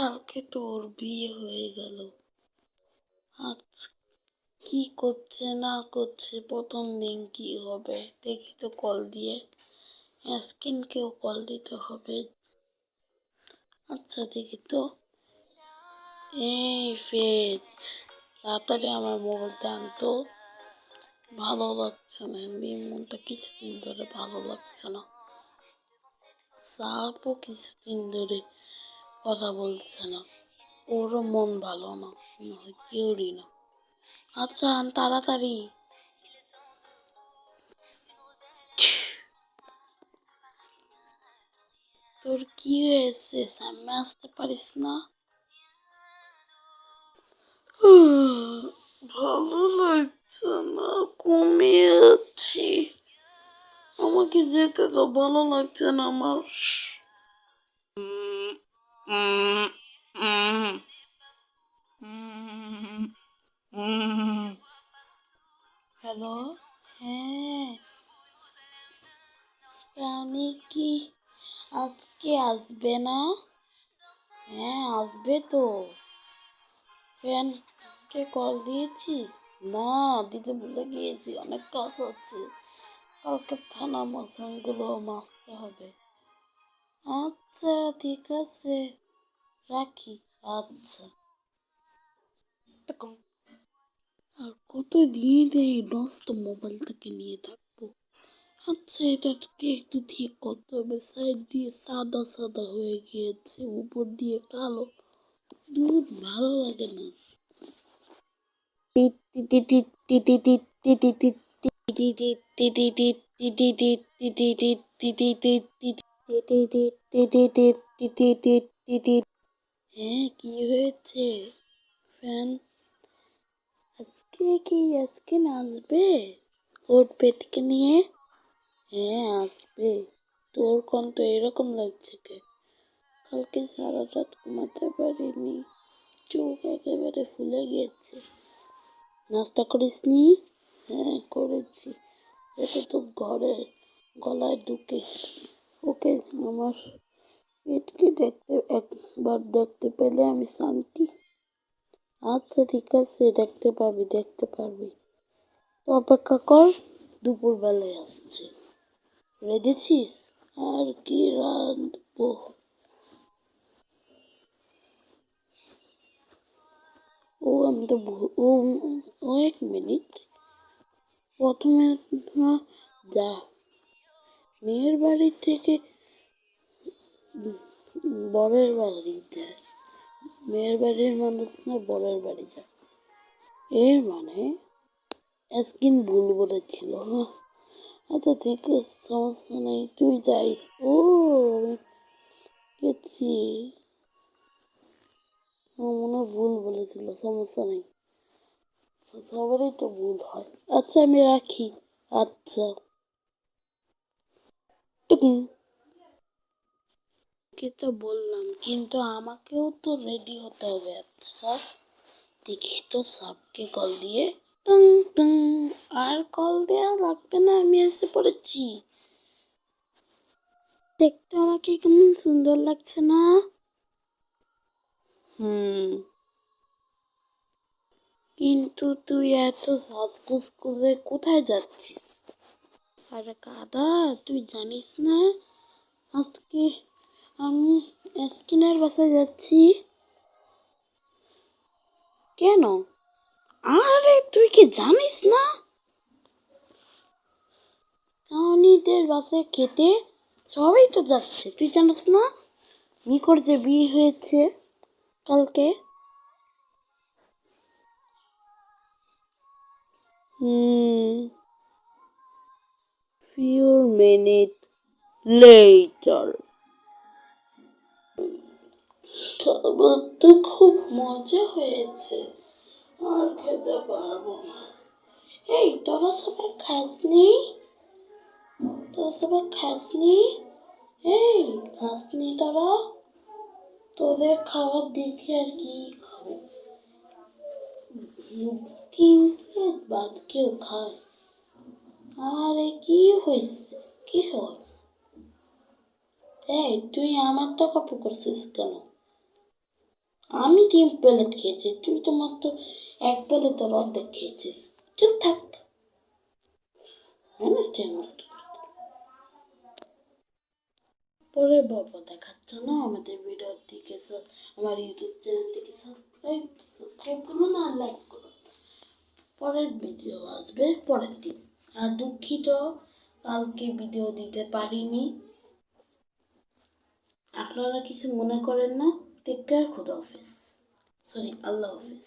কালকে তোর বিয়ে হয়ে গেল। আজ কি করছে না করছে, প্রথম দিন কি হবে দেখি তো, কল দিয়ে স্কিনকেও কল দিতে হবে। আচ্ছা দেখি তো। এই ফেজ, তাড়াতাড়ি আমার মোবাইলটা আনতো। ভালো লাগছে না, মনটা কিছুদিন ধরে ভালো লাগছে না। সাপও কিছুদিন ধরে কথা বলছে না, ওরও মন ভালো না, কেউরই না। আচ্ছা আন তাড়াতাড়ি। তোর কি হয়েছে, সামনে আসতে পারিস না? ভালো লাগছে না, ঘুমিয়ে আছি। আমাকে যেতে তো, ভালো লাগছে না আমার। হ্যালো, হ্যাঁ রানী কি আজকে আসবে না? হ্যাঁ আসবে তো। ফ্রেন্ডকে কল দিয়েছিস? না, দিতে ভুলে গিয়েছি, অনেক কাজ আছে। কালকে থানা মাসানগুলো মাজতে হবে। আচ্ছা ঠিক আছে, রাখি। আচ্ছা। আর কতদিন এই নষ্ট মোবাইলটাকে নিয়ে থাকবো? আচ্ছা এটাকে একটু ঠিক করতে হবে, সাইড দিয়ে সাদা সাদা হয়ে গিয়েছে, উপর দিয়ে কালো। দুধ ভালো লাগে না। হ্যাঁ কি হয়েছে? ফ্যান আজকে আসবে ওর পেটকে নিয়ে? হ্যাঁ আসবে। তোর কণ্ঠ এরকম লাগছে কে? কালকে সারা রাত ঘুমাতে পারিনি, চোখ একেবারে ফুলে গিয়েছে। নাস্তা করিসনি? হ্যাঁ করেছি। এটা তো ঘরে গলায় ঢুকে, ওকে আমার পেটকে একবার দেখতে পেলে আমি শান্তি। আচ্ছা ঠিক আছে, দেখতে পারবি। তো অপেক্ষা কর, দুপুর বেলায় আসছে। রেঁধেছিস? আর কি রাঁধবো? ও আমি তো ও এক মিনিট, প্রথমে যা মেয়ের বাড়ি থেকে বরের বাড়ি যায়, মেয়ের বাড়ির মানুষ না বরের বাড়ি যায়, এর মানে স্কিন ভুল বলেছিল। আচ্ছা ঠিক আছে, সমস্যা নেই, তুই যাইস। ও আমি গেছি, আমার মনে হয় ভুল বলেছিল, সমস্যা নেই। সবারই তো ভুল হয়। আচ্ছা আমি রাখি। আচ্ছা। টুকুন। কে তো বললাম, কিন্তু আমাকেও তো রেডি হতে হবে। আচ্ছা দেখি তো সাবকে কল দিয়ে। টুং টুং। আর কল দেওয়া লাগবে না, আমি এসে পড়েছি। দেখতে আমাকে কেমন সুন্দর লাগছে না? কিন্তু তুই এত সাজগোজ করে কোথায় যাচ্ছিস? আরে গাধা, তুই জানিস না আজকে আমি স্কিনের বাসায় যাচ্ছি? কেন? আরে তুই কি জানিস না? কাউনিদের বাসায় খেতে সবাই তো যাচ্ছে, তুই জানিস না? মিকর যে বিয়ে হয়েছে কালকে। few minutes later. খাবার তো খুব মজা হয়েছে, আর খেতে পারবো না। এই তোরা সবাই খাসনি? এই খাসনি তোরা? তোদের খাবার দেখে আর কি খাবো? 3 প্লেট ভাত কেউ খায়? আরে কি হয়েছে, কি হয়? এই তুই আমার টাকা পুকুরছিস কেন? আমি 3 প্লেট খেয়েছি, তুই তো মাত্র 1 প্লেটের অর্ধেক খেয়েছিস। চুপ থাক। ম্যানেজটা নষ্ট করে দিল। পরের পর্ব দেখাচ্ছে না আমাদের ভিডিওর দিকে, আমার ইউটিউব চ্যানেলটিকে সাবস্ক্রাইব করুন আর লাইক করুন। পরের ভিডিও আসবে পরের দিন। আর দুঃখিত কালকে ভিডিও দিতে পারিনি, আপনারা কিছু মনে করেন না। টেক কেয়ার, খুদা হাফেজ, সরি আল্লাহ হাফেজ।